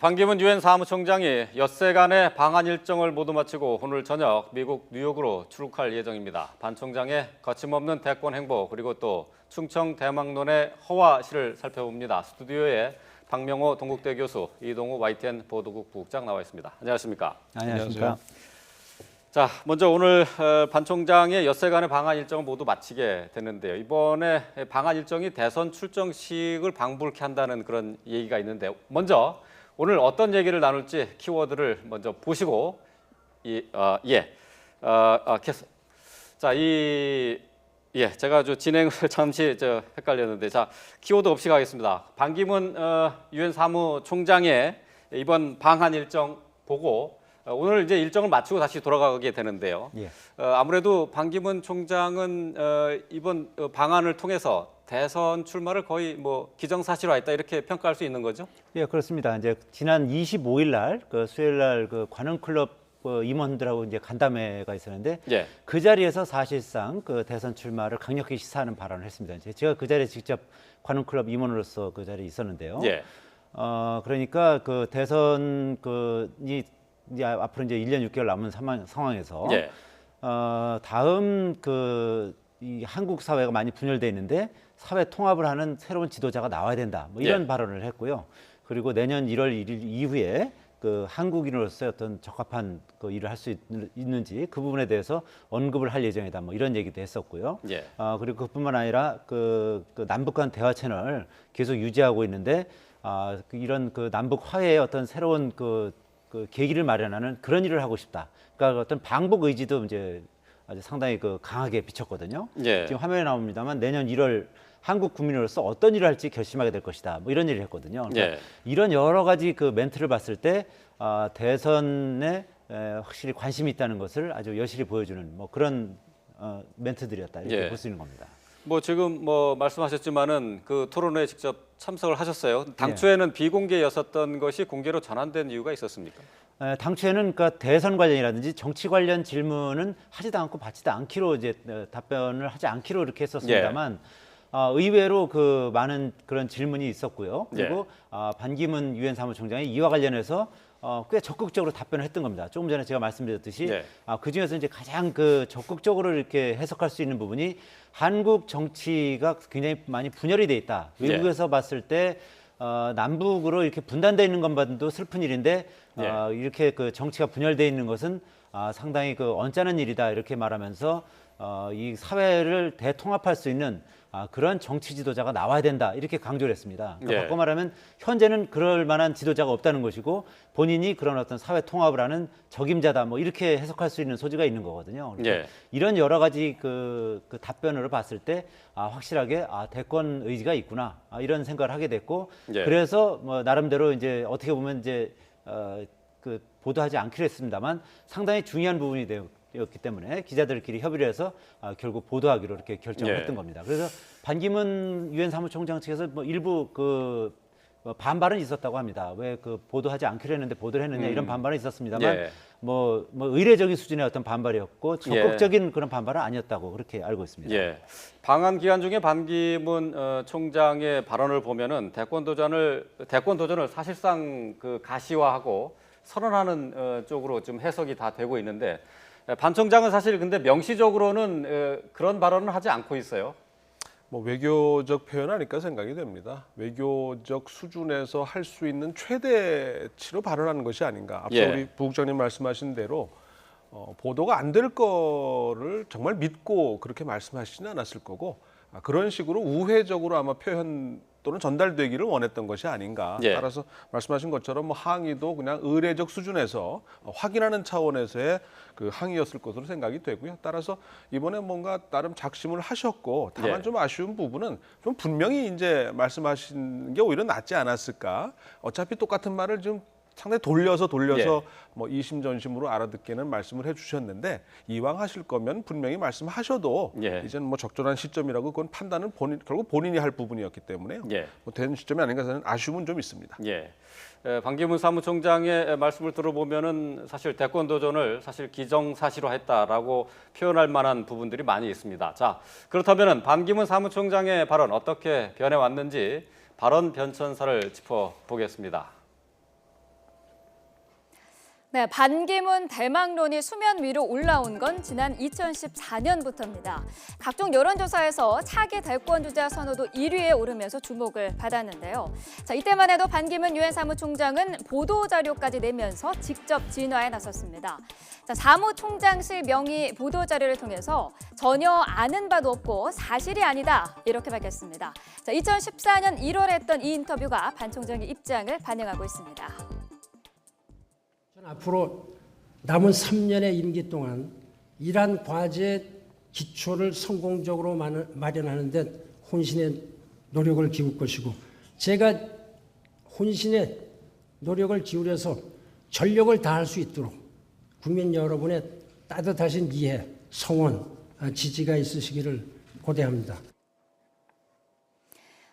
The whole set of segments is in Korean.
반기문 유엔 사무총장이 엿새간의 방한 일정을 모두 마치고 오늘 저녁 미국 뉴욕으로 출국할 예정입니다. 반 총장의 거침없는 대권 행보 그리고 또 충청 대망론의 허와시를 살펴봅니다. 스튜디오에 박명호 동국대 교수, 이동우 YTN 보도국 부국장 나와 있습니다. 안녕하십니까? 안녕하십니까? 자, 먼저 오늘 반 총장의 엿새간의 방한 일정을 모두 마치게 되는데요. 이번에 방한 일정이 대선 출정식을 방불케 한다는 그런 얘기가 있는데 먼저 오늘 어떤 얘기를 나눌지 키워드를 먼저 보시고 제가 진행을 잠시 헷갈렸는데 키워드 없이 가겠습니다. 반기문 유엔 사무총장의 이번 방한 일정 보고 오늘 이제 일정을 마치고 다시 돌아가게 되는데요. 아무래도 반기문 총장은 이번 방한을 통해서 대선 출마를 거의 기정사실화했다 이렇게 평가할 수 있는 거죠? 예, 그렇습니다. 이제 지난 25일 날 수요일 날 관훈클럽 임원들하고 이제 간담회가 있었는데 그 자리에서 사실상 대선 출마를 강력히 시사하는 발언을 했습니다. 제가 그 자리에 직접 관훈클럽 임원으로서 그 자리에 있었는데요. 그러니까 대선이 이제 앞으로 이제 1년 6개월 남은 상황에서 다음 이 한국 사회가 많이 분열돼 있는데 사회 통합을 하는 새로운 지도자가 나와야 된다. 이런 발언을 했고요. 그리고 내년 1월 1일 이후에 한국인으로서의 어떤 적합한 일을 할 수 있는지 그 부분에 대해서 언급을 할 예정이다. 이런 얘기도 했었고요. 그리고 그뿐만 아니라 남북 간 대화 채널 계속 유지하고 있는데 이런 남북 화해의 어떤 새로운 계기를 마련하는 그런 일을 하고 싶다. 그러니까 어떤 방북 의지도 이제 아주 상당히 강하게 비쳤거든요. 지금 화면에 나옵니다만 내년 1월 한국 국민으로서 어떤 일을 할지 결심하게 될 것이다. 이런 얘기를 했거든요. 그러니까 이런 여러 가지 멘트를 봤을 때 대선에 확실히 관심이 있다는 것을 아주 여실히 보여주는 그런 멘트들이었다. 이렇게 볼 수 있는 겁니다. 지금 말씀하셨지만은 토론회에 직접 참석을 하셨어요. 당초에는 비공개였었던 것이 공개로 전환된 이유가 있었습니까? 당초에는 대선 관련이라든지 정치 관련 질문은 하지도 않고 받지도 않기로 이제 답변을 하지 않기로 이렇게 했었습니다만 의외로 많은 그런 질문이 있었고요. 그리고 반기문 유엔 사무총장이 이와 관련해서 꽤 적극적으로 답변을 했던 겁니다. 조금 전에 제가 말씀드렸듯이 그 중에서 이제 가장 적극적으로 이렇게 해석할 수 있는 부분이 한국 정치가 굉장히 많이 분열이 돼 있다. 외국에서 봤을 때 남북으로 이렇게 분단되어 있는 것만도 슬픈 일인데 이렇게 정치가 분열되어 있는 것은 상당히 언짢은 일이다 이렇게 말하면서 이 사회를 대통합할 수 있는 그런 정치 지도자가 나와야 된다 이렇게 강조를 했습니다. 그러니까 바꿔 말하면 현재는 그럴 만한 지도자가 없다는 것이고 본인이 그런 어떤 사회 통합을 하는 적임자다 이렇게 해석할 수 있는 소지가 있는 거거든요. 이런 여러 가지 답변으로 봤을 때 확실하게 대권 의지가 있구나 이런 생각을 하게 됐고 그래서 나름대로 이제 어떻게 보면 이제 보도하지 않기로 했습니다만 상당히 중요한 부분이 였기 때문에 기자들끼리 협의를 해서 결국 보도하기로 이렇게 결정을 했던 겁니다. 그래서 반기문 유엔 사무총장 측에서 일부 반발은 있었다고 합니다. 왜 보도하지 않기로 했는데 보도를 했느냐 이런 반발은 있었습니다만 의례적인 수준의 어떤 반발이었고 적극적인 그런 반발은 아니었다고 그렇게 알고 있습니다. 방한 기간 중에 반기문 총장의 발언을 보면은 대권 도전을 사실상 가시화하고 선언하는 쪽으로 좀 해석이 다 되고 있는데. 반 총장은 사실 근데 명시적으로는 그런 발언을 하지 않고 있어요. 외교적 표현 아닐까 생각이 됩니다. 외교적 수준에서 할 수 있는 최대치로 발언하는 것이 아닌가. 앞서 우리 부국장님 말씀하신 대로 보도가 안 될 거를 정말 믿고 그렇게 말씀하시지는 않았을 거고 그런 식으로 우회적으로 아마 표현 또는 전달되기를 원했던 것이 아닌가. 따라서 말씀하신 것처럼 항의도 그냥 의례적 수준에서 확인하는 차원에서의 항의였을 것으로 생각이 되고요. 따라서 이번에 뭔가 나름 작심을 하셨고 다만 좀 아쉬운 부분은 좀 분명히 이제 말씀하신 게 오히려 낫지 않았을까. 어차피 똑같은 말을 좀 상당히 돌려서 이심전심으로 알아듣게는 말씀을 해주셨는데 이왕 하실 거면 분명히 말씀하셔도 이제는 적절한 시점이라고 그건 판단은 결국 본인이 할 부분이었기 때문에 된 시점이 아닌가 하는 아쉬움은 좀 있습니다. 반기문 사무총장의 말씀을 들어보면은 사실 대권 도전을 사실 기정사실화했다라고 표현할 만한 부분들이 많이 있습니다. 자, 그렇다면은 반기문 사무총장의 발언 어떻게 변해왔는지 발언 변천사를 짚어보겠습니다. 네, 반기문 대망론이 수면 위로 올라온 건 지난 2014년부터입니다. 각종 여론조사에서 차기 대권 주자 선호도 1위에 오르면서 주목을 받았는데요. 자, 이때만 해도 반기문 유엔 사무총장은 보도자료까지 내면서 직접 진화에 나섰습니다. 자, 사무총장실 명의 보도자료를 통해서 전혀 아는 바도 없고 사실이 아니다 이렇게 밝혔습니다. 자, 2014년 1월에 했던 이 인터뷰가 반 총장의 입장을 반영하고 있습니다. 앞으로 남은 3년의 임기 동안 이러한 과제 기초를 성공적으로 마련하는 데 혼신의 노력을 기울 것이고 제가 혼신의 노력을 기울여서 전력을 다할 수 있도록 국민 여러분의 따뜻하신 이해, 성원, 지지가 있으시기를 고대합니다.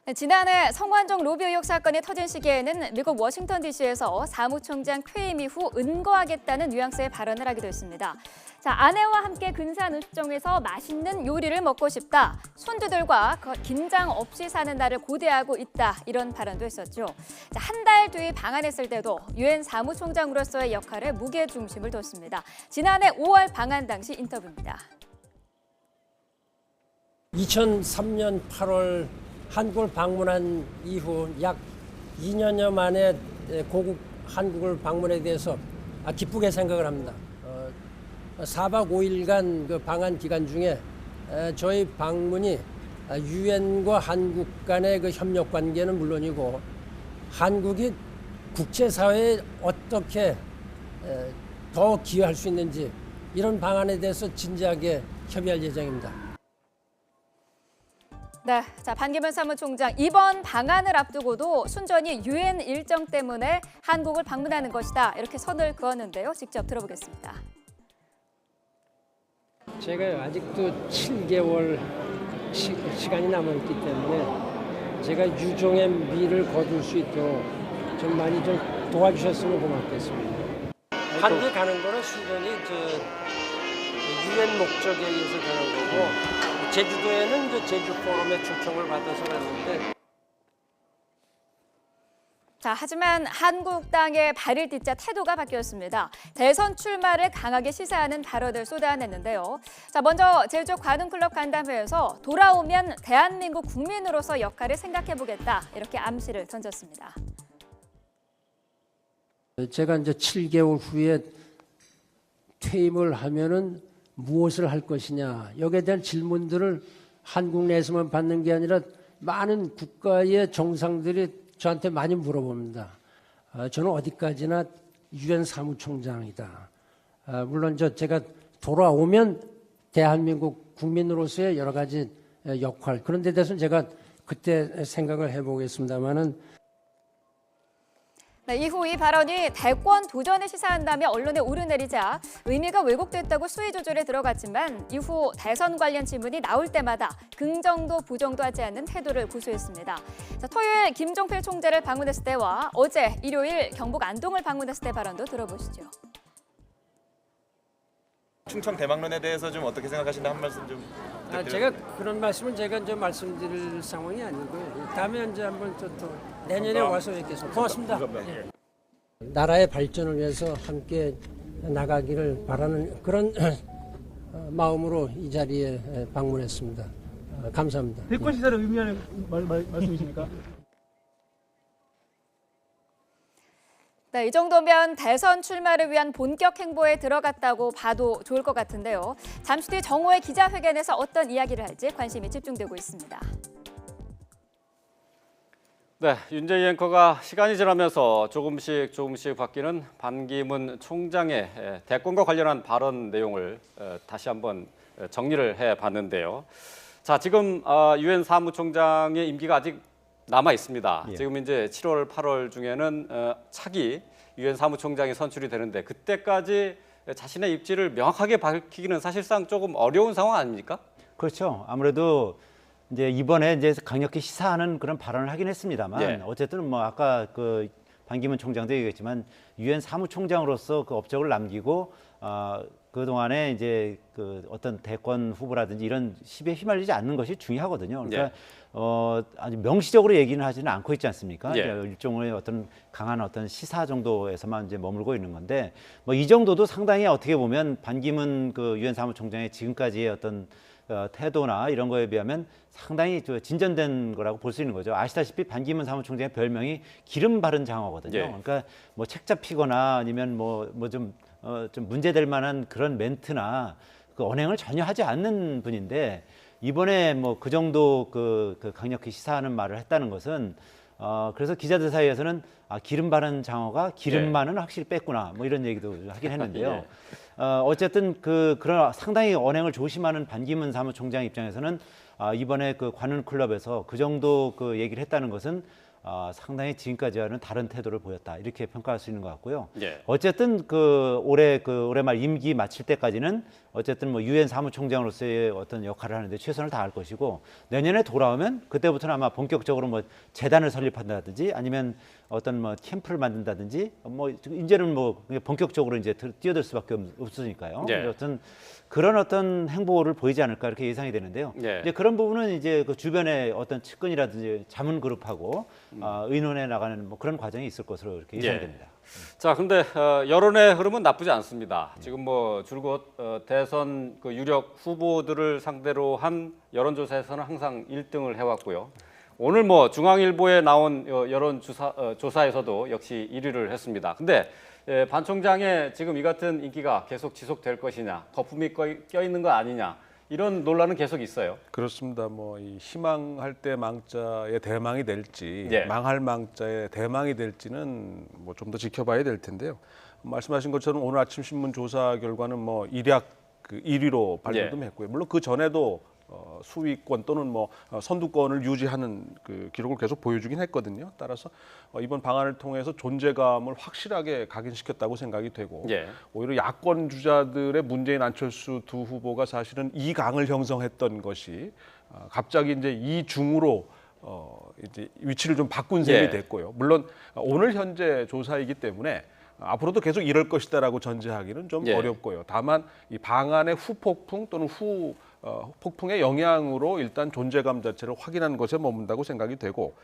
네, 지난해 성완종 로비 의혹 사건이 터진 시기에는 미국 워싱턴 DC에서 사무총장 퇴임 이후 은거하겠다는 뉘앙스의 발언을 하기도 했습니다. 자, 아내와 함께 근사한 음식점에서 맛있는 요리를 먹고 싶다. 손주들과 긴장 없이 사는 날을 고대하고 있다. 이런 발언도 했었죠. 한 달 뒤 방한했을 때도 유엔 사무총장으로서의 역할에 무게중심을 뒀습니다. 지난해 5월 방한 당시 인터뷰입니다. 2003년 8월 한국을 방문한 이후 약 2년여 만에 고국 한국을 방문에 대해서 기쁘게 생각을 합니다. 4박 5일간 그 방한 기간 중에 저희 방문이 유엔과 한국 간의 그 협력 관계는 물론이고 한국이 국제사회에 어떻게 더 기여할 수 있는지 이런 방안에 대해서 진지하게 협의할 예정입니다. 네, 자 반기문 사무총장 이번 방한을 앞두고도 순전히 유엔 일정 때문에 한국을 방문하는 것이다 이렇게 선을 그었는데요. 직접 들어보겠습니다. 제가 아직도 7개월 시간이 남아있기 때문에 제가 유종의 미를 거둘 수 있도록 좀 많이 좀 도와주셨으면 고맙겠습니다. 한국에 가는 거는 순전히 유엔 목적에 의해서 가는 거고 제주도에는 제주 포럼에 초청을 받아서 갔는데 자, 하지만 한국당의 발을 딛자 태도가 바뀌었습니다. 대선 출마를 강하게 시사하는 발언을 쏟아냈는데요. 자, 먼저 제주 관훈클럽 간담회에서 돌아오면 대한민국 국민으로서 역할을 생각해보겠다 이렇게 암시를 던졌습니다. 제가 이제 7개월 후에 퇴임을 하면은 무엇을 할 것이냐 여기에 대한 질문들을 한국 내에서만 받는 게 아니라 많은 국가의 정상들이 저한테 많이 물어봅니다. 저는 어디까지나 유엔 사무총장이다. 물론 제가 돌아오면 대한민국 국민으로서의 여러 가지 역할 그런 데 대해서는 제가 그때 생각을 해보겠습니다만은 네, 이후 이 발언이 대권 도전을 시사한다며 언론에 오르내리자 의미가 왜곡됐다고 수위 조절에 들어갔지만 이후 대선 관련 질문이 나올 때마다 긍정도 부정도 하지 않는 태도를 고수했습니다. 자, 토요일 김종필 총재를 방문했을 때와 어제 일요일 경북 안동을 방문했을 때 발언도 들어보시죠. 충청 대망론에 대해서 좀 어떻게 생각하시나 한 말씀 좀 부탁드려요. 제가 그런 말씀은 제가 이제 말씀드릴 상황이 아니고요. 다음에 이제 한번 또 내년에 와서 뵙겠습니다. 고맙습니다. 예. 나라의 발전을 위해서 함께 나가기를 바라는 그런 마음으로 이 자리에 방문했습니다. 감사합니다. 대권 시사를 의미하는 말씀이십니까? 네, 이 정도면 대선 출마를 위한 본격 행보에 들어갔다고 봐도 좋을 것 같은데요. 잠시 뒤 정오의 기자회견에서 어떤 이야기를 할지 관심이 집중되고 있습니다. 네, 윤재희 앵커가 시간이 지나면서 조금씩 바뀌는 반기문 총장의 대권과 관련한 발언 내용을 다시 한번 정리를 해봤는데요. 자, 지금 유엔 사무총장의 임기가 아직 남아 있습니다. 예. 지금 이제 7월, 8월 중에는 차기 유엔 사무총장이 선출이 되는데 그때까지 자신의 입지를 명확하게 밝히기는 사실상 조금 어려운 상황 아닙니까? 그렇죠. 아무래도 이제 이번에 이제 강력히 시사하는 그런 발언을 하긴 했습니다만 예. 어쨌든 뭐 아까 그 반기문 총장도 얘기했지만 유엔 사무총장으로서 그 업적을 남기고 그 동안에 이제 그 어떤 대권 후보라든지 이런 시비에 휘말리지 않는 것이 중요하거든요. 그러니까 아주 명시적으로 얘기는 하지는 않고 있지 않습니까? 그러니까 일종의 어떤 강한 어떤 시사 정도에서만 이제 머물고 있는 건데 뭐 이 정도도 상당히 어떻게 보면 반기문 그 유엔 사무총장의 지금까지의 어떤 태도나 이런 거에 비하면 상당히 진전된 거라고 볼 수 있는 거죠. 아시다시피 반기문 사무총장의 별명이 기름 바른 장어거든요. 그러니까 뭐 책 잡히거나 아니면 좀 문제될 만한 그런 멘트나 그 언행을 전혀 하지 않는 분인데 이번에 뭐 그 정도 그 강력히 시사하는 말을 했다는 것은 그래서 기자들 사이에서는 기름 바른 장어가 기름만은 확실히 뺐구나 뭐 이런 얘기도 하긴 했는데요. 어쨌든 그런 상당히 언행을 조심하는 반기문 사무총장 입장에서는 이번에 그 관훈 클럽에서 그 정도 그 얘기를 했다는 것은 상당히 지금까지와는 다른 태도를 보였다 이렇게 평가할 수 있는 것 같고요. 어쨌든 올해 말 임기 마칠 때까지는 어쨌든 뭐 유엔 사무총장으로서의 어떤 역할을 하는데 최선을 다할 것이고 내년에 돌아오면 그때부터는 아마 본격적으로 뭐 재단을 설립한다든지 아니면 어떤 뭐 캠프를 만든다든지 뭐 이제는 뭐 본격적으로 이제 뛰어들 수밖에 없으니까요. 어떤 그런 어떤 행보를 보이지 않을까 이렇게 예상이 되는데요. 이제 그런 부분은 이제 그 주변에 어떤 측근이라든지 자문 그룹하고 의논해 나가는 뭐 그런 과정이 있을 것으로 이렇게 예상됩니다. 자, 근데 여론의 흐름은 나쁘지 않습니다. 지금 뭐 줄곧 대선 그 유력 후보들을 상대로 한 여론조사에서는 항상 1등을 해왔고요. 오늘 뭐 중앙일보에 나온 여론조사에서도 역시 1위를 했습니다. 근데 반 총장의 지금 이 같은 인기가 계속 지속될 것이냐, 거품이 껴있는 거 아니냐 이런 논란은 계속 있어요. 그렇습니다. 뭐 이 희망할 때 망자의 대망이 될지 망할 망자의 대망이 될지는 뭐 좀 더 지켜봐야 될 텐데요. 말씀하신 것처럼 오늘 아침 신문 조사 결과는 뭐 일약 그 1위로 발표도 했고요. 물론 그 전에도 수위권 또는 뭐 선두권을 유지하는 그 기록을 계속 보여주긴 했거든요. 따라서 이번 방안을 통해서 존재감을 확실하게 각인시켰다고 생각이 되고 오히려 야권 주자들의 문재인 안철수 두 후보가 사실은 이 강을 형성했던 것이 갑자기 이제 이 중으로 이제 위치를 좀 바꾼 셈이 됐고요. 물론 오늘 현재 조사이기 때문에 앞으로도 계속 이럴 것이다라고 전제하기는 좀 어렵고요. 다만 이 방안의 후폭풍 또는 폭풍의 영향으로 일단 존재감 자체를 확인하는 것에 머문다고 생각이 되고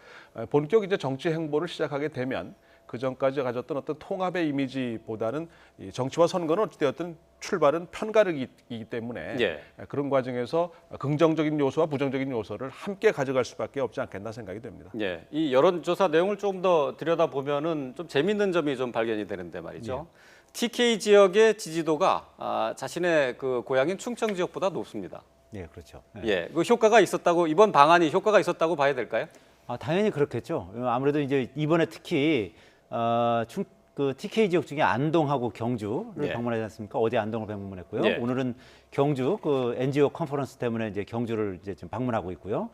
본격 이제 정치 행보를 시작하게 되면 그 전까지 가졌던 어떤 통합의 이미지보다는 이 정치와 선거는 어찌되었든 출발은 편가르기이기 때문에 그런 과정에서 긍정적인 요소와 부정적인 요소를 함께 가져갈 수밖에 없지 않겠나 생각이 됩니다. 이 여론조사 내용을 좀 더 들여다보면은 좀 재밌는 점이 좀 발견이 되는데 말이죠. TK 지역의 지지도가 자신의 그 고향인 충청 지역보다 높습니다. 그렇죠. 그 효과가 있었다고 이번 방안이 효과가 있었다고 봐야 될까요? 당연히 그렇겠죠. 아무래도 이제 이번에 특히 그 TK 지역 중에 안동하고 경주를 방문하지 않습니까? 어제 안동을 방문했고요. 오늘은 경주 그 NGO 컨퍼런스 때문에 이제 경주를 이제 지금 방문하고 있고요.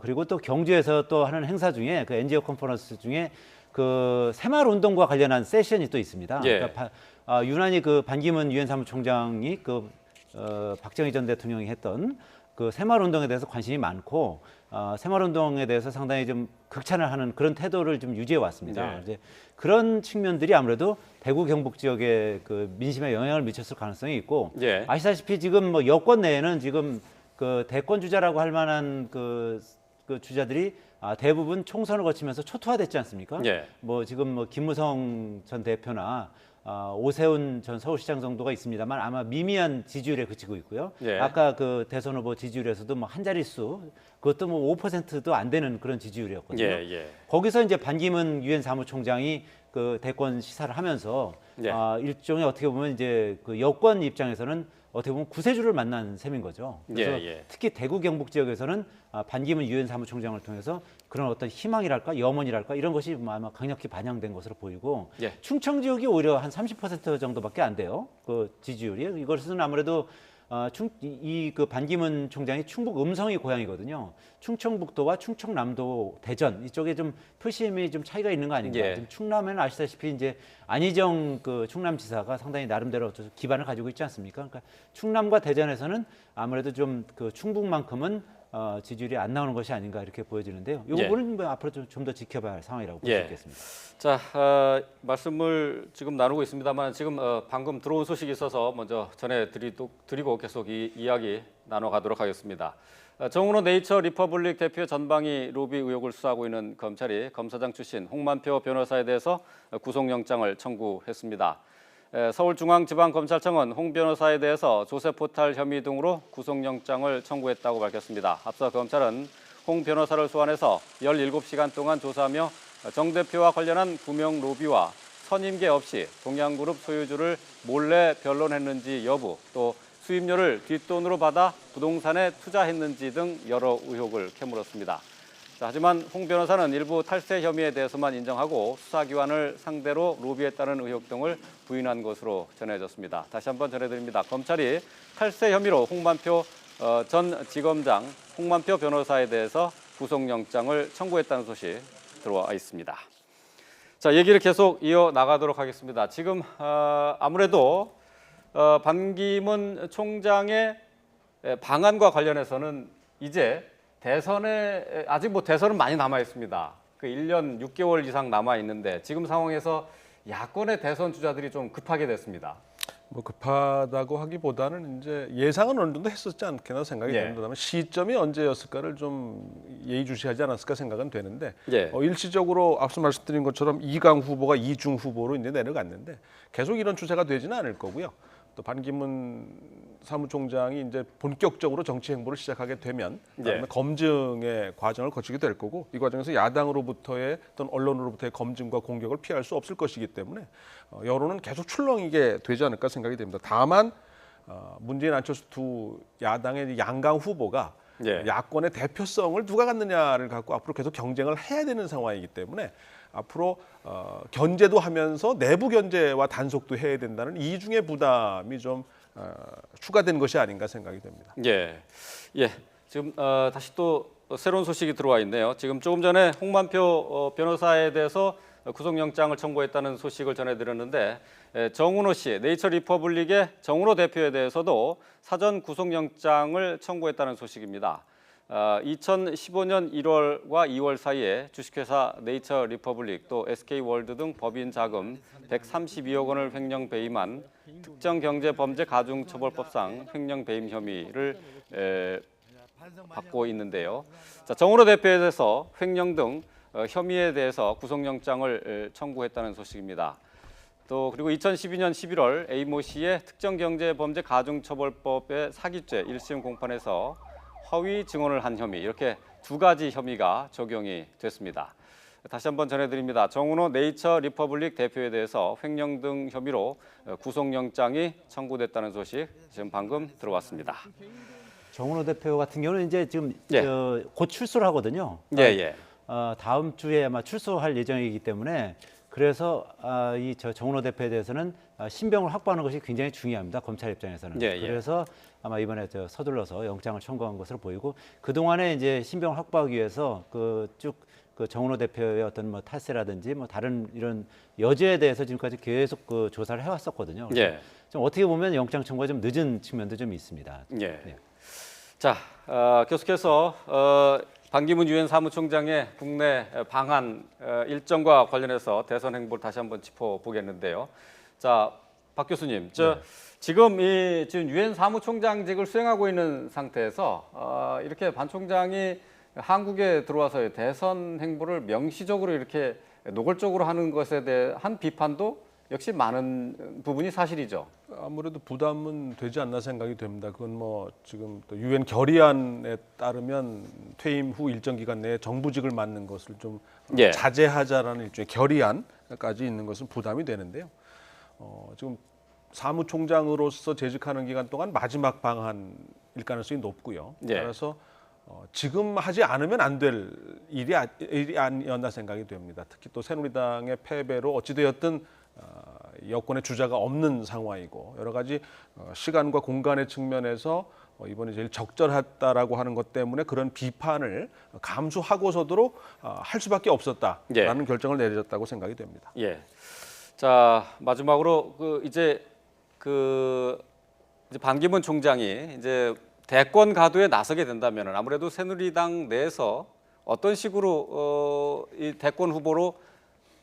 그리고 또 경주에서 또 하는 행사 중에 그 NGO 컨퍼런스 중에 그 새마을 운동과 관련한 세션이 또 있습니다. 그러니까 유난히 그 반기문 유엔 사무총장이 박정희 전 대통령이 했던 그 새마을 운동에 대해서 관심이 많고 새마을 운동에 대해서 상당히 좀 극찬을 하는 그런 태도를 좀 유지해 왔습니다. 이제 그런 측면들이 아무래도 대구 경북 지역의 그 민심에 영향을 미쳤을 가능성이 있고 아시다시피 지금 뭐 여권 내에는 지금 그 대권 주자라고 할 만한 그 주자들이 대부분 총선을 거치면서 초토화됐지 않습니까? 뭐 지금 뭐 김무성 전 대표나 오세훈 전 서울시장 정도가 있습니다만 아마 미미한 지지율에 그치고 있고요. 아까 그 대선 후보 지지율에서도 뭐 한 자릿수, 그것도 뭐 5%도 안 되는 그런 지지율이었거든요. 거기서 이제 반기문 유엔 사무총장이 그 대권 시사를 하면서 일종의 어떻게 보면 이제 그 여권 입장에서는 어떻게 보면 구세주를 만난 셈인 거죠. 그래서 특히 대구 경북 지역에서는 반기문 유엔 사무총장을 통해서 그런 어떤 희망이랄까 염원이랄까 이런 것이 아마 강력히 반영된 것으로 보이고 충청 지역이 오히려 한 30% 정도밖에 안 돼요. 그 지지율이. 이것은 아무래도 그 반기문 총장이 충북 음성이 고향이거든요. 충청북도와 충청남도, 대전 이쪽에 좀 표심이 좀 차이가 있는 거 아닌가. 지금 충남에는 아시다시피 이제 안희정 그 충남지사가 상당히 나름대로 기반을 가지고 있지 않습니까? 그러니까 충남과 대전에서는 아무래도 좀 그 충북만큼은 지지율이 안 나오는 것이 아닌가 이렇게 보여지는데요. 이 부분은 뭐 앞으로 좀 더 지켜봐야 할 상황이라고 볼 수 있겠습니다. 자, 말씀을 지금 나누고 있습니다만 지금 방금 들어온 소식이 있어서 먼저 전해드리고 계속 이야기 나눠가도록 하겠습니다. 정은호 네이처 리퍼블릭 대표의 전방위 로비 의혹을 수사하고 있는 검찰이 검사장 출신 홍만표 변호사에 대해서 구속영장을 청구했습니다. 서울중앙지방검찰청은 홍 변호사에 대해서 조세포탈 혐의 등으로 구속영장을 청구했다고 밝혔습니다. 앞서 검찰은 홍 변호사를 소환해서 17시간 동안 조사하며 정 대표와 관련한 구명 로비와 선임계 없이 동양그룹 소유주를 몰래 변론했는지 여부, 또 수임료를 뒷돈으로 받아 부동산에 투자했는지 등 여러 의혹을 캐물었습니다. 자, 하지만 홍 변호사는 일부 탈세 혐의에 대해서만 인정하고 수사기관을 상대로 로비했다는 의혹 등을 부인한 것으로 전해졌습니다. 다시 한번 전해드립니다. 검찰이 탈세 혐의로 홍만표 전 지검장 홍만표 변호사에 대해서 구속영장을 청구했다는 소식 들어와 있습니다. 자, 얘기를 계속 이어나가도록 하겠습니다. 지금 아무래도 반기문 총장의 방안과 관련해서는 이제 대선에 아직 뭐 대선은 많이 남아 있습니다. 그 1년 6개월 이상 남아 있는데 지금 상황에서 야권의 대선 주자들이 좀 급하게 됐습니다. 뭐 급하다고 하기보다는 이제 예상은 어느 정도 했었지 않겠나 생각이 됩니다만 시점이 언제였을까를 좀 예의주시하지 않았을까 생각은 되는데 일시적으로 앞서 말씀드린 것처럼 이강 후보가 이중 후보로 이제 내려갔는데 계속 이런 추세가 되지는 않을 거고요. 또 반기문 사무총장이 이제 본격적으로 정치 행보를 시작하게 되면 그다음에 검증의 과정을 거치게 될 거고 이 과정에서 야당으로부터의 또는 언론으로부터의 검증과 공격을 피할 수 없을 것이기 때문에 여론은 계속 출렁이게 되지 않을까 생각이 됩니다. 다만 문재인 안철수 두 야당의 양강 후보가 야권의 대표성을 누가 갖느냐를 갖고 앞으로 계속 경쟁을 해야 되는 상황이기 때문에 앞으로 견제도 하면서 내부 견제와 단속도 해야 된다는 이중의 부담이 좀 추가된 것이 아닌가 생각이 됩니다. 지금 다시 또 새로운 소식이 들어와 있네요. 지금 조금 전에 홍만표 변호사에 대해서 구속영장을 청구했다는 소식을 전해드렸는데 정은호 씨, 네이처 리퍼블릭의 정은호 대표에 대해서도 사전 구속영장을 청구했다는 소식입니다. 2015년 1월과 2월 사이에 주식회사 네이처 리퍼블릭 또 SK월드 등 법인 자금 132억 원을 횡령 배임한 특정경제범죄가중처벌법상 횡령 배임 혐의를 받고 있는데요. 자, 정은호 대표에 대해서 횡령 등 혐의에 대해서 구속영장을 청구했다는 소식입니다. 또 그리고 2012년 11월 A모 씨의 특정경제범죄가중처벌법의 사기죄 1심 공판에서 허위 증언을 한 혐의, 이렇게 두 가지 혐의가 적용이 됐습니다. 다시 한번 전해드립니다. 정은호 네이처 리퍼블릭 대표에 대해서 횡령 등 혐의로 구속영장이 청구됐다는 소식 지금 방금 들어왔습니다. 정은호 대표 같은 경우는 이제 지금 곧 출소를 하거든요. 다음 주에 아마 출소할 예정이기 때문에 그래서 정은호 대표에 대해서는 신병을 확보하는 것이 굉장히 중요합니다. 검찰 입장에서는. 그래서 아마 이번에 서둘러서 영장을 청구한 것으로 보이고 그 동안에 이제 신병을 확보하기 위해서 그 정은호 대표의 어떤 뭐 탈세라든지 뭐 다른 이런 여지에 대해서 지금까지 계속 그 조사를 해왔었거든요. 좀 어떻게 보면 영장 청구가 좀 늦은 측면도 좀 있습니다. 자, 계속해서 반기문 유엔 사무총장의 국내 방한 일정과 관련해서 대선 행보를 다시 한번 짚어보겠는데요. 자, 박 교수님, 지금 유엔 사무총장직을 수행하고 있는 상태에서 이렇게 반 총장이 한국에 들어와서의 대선 행보를 명시적으로 이렇게 노골적으로 하는 것에 대한 비판도 역시 많은 부분이 사실이죠. 아무래도 부담은 되지 않나 생각이 됩니다. 그건 뭐 지금 또 유엔 결의안에 따르면 퇴임 후 일정 기간 내에 정부직을 맡는 것을 좀 자제하자라는 일종의 결의안까지 있는 것은 부담이 되는데요. 지금 사무총장으로서 재직하는 기간 동안 마지막 방한일 가능성이 높고요. 따라서 지금 하지 않으면 안 될 일이 아니었나 생각이 됩니다. 특히 또 새누리당의 패배로 어찌되었든 여권의 주자가 없는 상황이고 여러 가지 시간과 공간의 측면에서 이번에 제일 적절했다라고 하는 것 때문에 그런 비판을 감수하고서도 할 수밖에 없었다라는 결정을 내렸다고 생각이 됩니다. 자, 마지막으로 이제 반기문 총장이 이제 대권 가도에 나서게 된다면 아무래도 새누리당 내에서 어떤 식으로 이 대권 후보로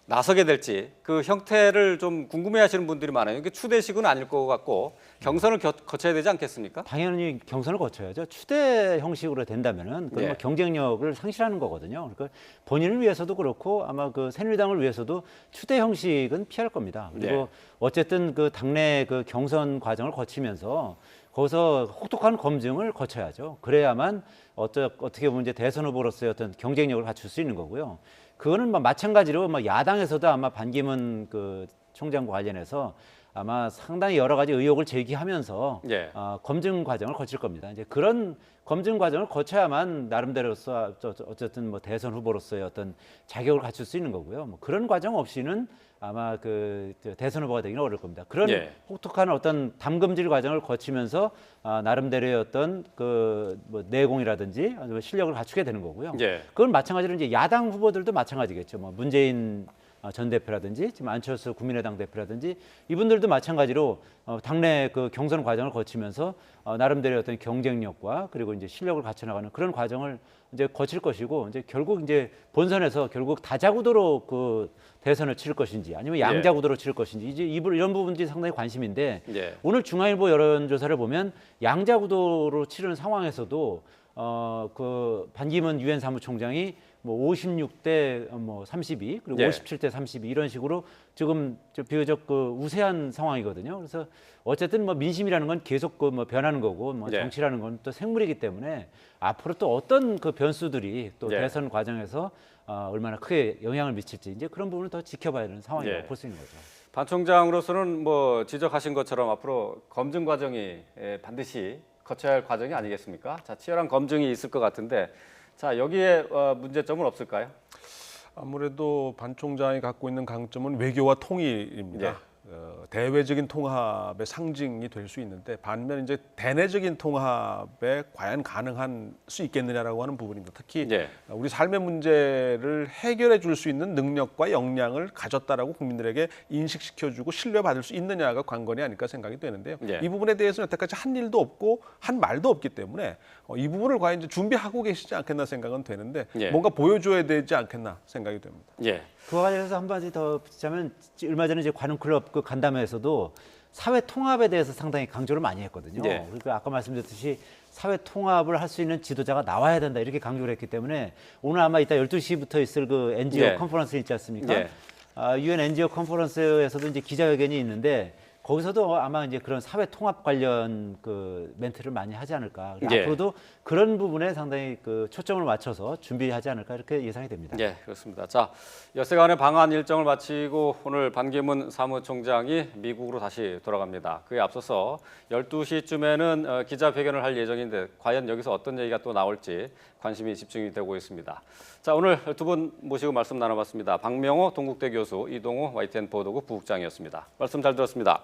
나서게 될지 그 형태를 좀 궁금해하시는 분들이 많아요. 이게 추대식은 아닐 것 같고 경선을 거쳐야 되지 않겠습니까? 당연히 경선을 거쳐야죠. 추대 형식으로 된다면은 그건 예. 뭐 경쟁력을 상실하는 거거든요. 그러니까 본인을 위해서도 그렇고 아마 그 새누리당을 위해서도 추대 형식은 피할 겁니다. 그리고 예. 어쨌든 그 당내 그 경선 과정을 거치면서 거기서 혹독한 검증을 거쳐야죠. 그래야만 어떻게 보면 이제 대선 후보로서의 어떤 경쟁력을 갖출 수 있는 거고요. 그거는 뭐 마찬가지로 뭐 야당에서도 아마 반기문 그 총장과 관련해서 아마 상당히 여러 가지 의혹을 제기하면서 예. 검증 과정을 거칠 겁니다. 이제 그런 검증 과정을 거쳐야만 나름대로서 어쨌든 뭐 대선 후보로서의 어떤 자격을 갖출 수 있는 거고요. 뭐 그런 과정 없이는 아마 그 대선 후보가 되기는 어려울 겁니다. 그런 예. 혹독한 어떤 담금질 과정을 거치면서 나름대로의 어떤 그 뭐 내공이라든지 아니면 실력을 갖추게 되는 거고요. 예. 그건 마찬가지로 이제 야당 후보들도 마찬가지겠죠. 뭐 문재인 전 대표라든지 지금 안철수 국민의당 대표라든지 이분들도 마찬가지로 당내 그 경선 과정을 거치면서 나름대로 어떤 경쟁력과 그리고 이제 실력을 갖춰나가는 그런 과정을 이제 거칠 것이고 이제 결국 이제 본선에서 결국 다자구도로 그 대선을 치를 것인지 아니면 양자구도로 치를 것인지 이제 이런 부분들이 상당히 관심인데 예. 오늘 중앙일보 여론조사를 보면 양자구도로 치르는 상황에서도 그 반기문 유엔 사무총장이 뭐 56대 뭐 32 그리고 예. 57대 32 이런 식으로 지금 비교적 그 우세한 상황이거든요. 그래서 어쨌든 뭐 민심이라는 건 계속 그 뭐 변하는 거고 뭐 예. 정치라는 건 또 생물이기 때문에 앞으로 또 어떤 그 변수들이 또 예. 대선 과정에서 얼마나 크게 영향을 미칠지 이제 그런 부분을 더 지켜봐야 되는 상황이라고 예. 볼 수 있는 거죠. 반 총장으로서는 뭐 지적하신 것처럼 앞으로 검증 과정이 반드시 거쳐야 할 과정이 아니겠습니까? 자, 치열한 검증이 있을 것 같은데 자, 여기에 문제점은 없을까요? 아무래도 반 총장이 갖고 있는 강점은 외교와 통일입니다. 예. 대외적인 통합의 상징이 될 수 있는데 반면 이제 대내적인 통합에 과연 가능한 수 있겠느냐라고 하는 부분입니다. 특히 예. 우리 삶의 문제를 해결해 줄 수 있는 능력과 역량을 가졌다라고 국민들에게 인식시켜주고 신뢰받을 수 있느냐가 관건이 아닐까 생각이 되는데요. 예. 이 부분에 대해서는 여태까지 한 일도 없고 한 말도 없기 때문에 이 부분을 과연 이제 준비하고 계시지 않겠나 생각은 되는데 예. 뭔가 보여줘야 되지 않겠나 생각이 됩니다. 예. 그와 관련해서 한 가지 더 붙이자면 얼마 전에 이제 관훈클럽 그 간담회에서도 사회 통합에 대해서 상당히 강조를 많이 했거든요. 예. 그러니까 아까 말씀드렸듯이 사회 통합을 할 수 있는 지도자가 나와야 된다 이렇게 강조를 했기 때문에 오늘 아마 이따 12시부터 있을 그 NGO 예. 컨퍼런스 있지 않습니까? 예. UN NGO 컨퍼런스에서도 이제 기자회견이 있는데 거기서도 아마 이제 그런 사회 통합 관련 그 멘트를 많이 하지 않을까. 예. 앞으로도 그런 부분에 상당히 그 초점을 맞춰서 준비하지 않을까 이렇게 예상이 됩니다. 예, 그렇습니다. 자, 엿새간의 방한 일정을 마치고 오늘 반기문 사무총장이 미국으로 다시 돌아갑니다. 그에 앞서서 12시쯤에는 기자회견을 할 예정인데 과연 여기서 어떤 얘기가 또 나올지 관심이 집중이 되고 있습니다. 자, 오늘 두 분 모시고 말씀 나눠봤습니다. 박명호 동국대 교수, 이동호 YTN 보도국 부국장이었습니다. 말씀 잘 들었습니다.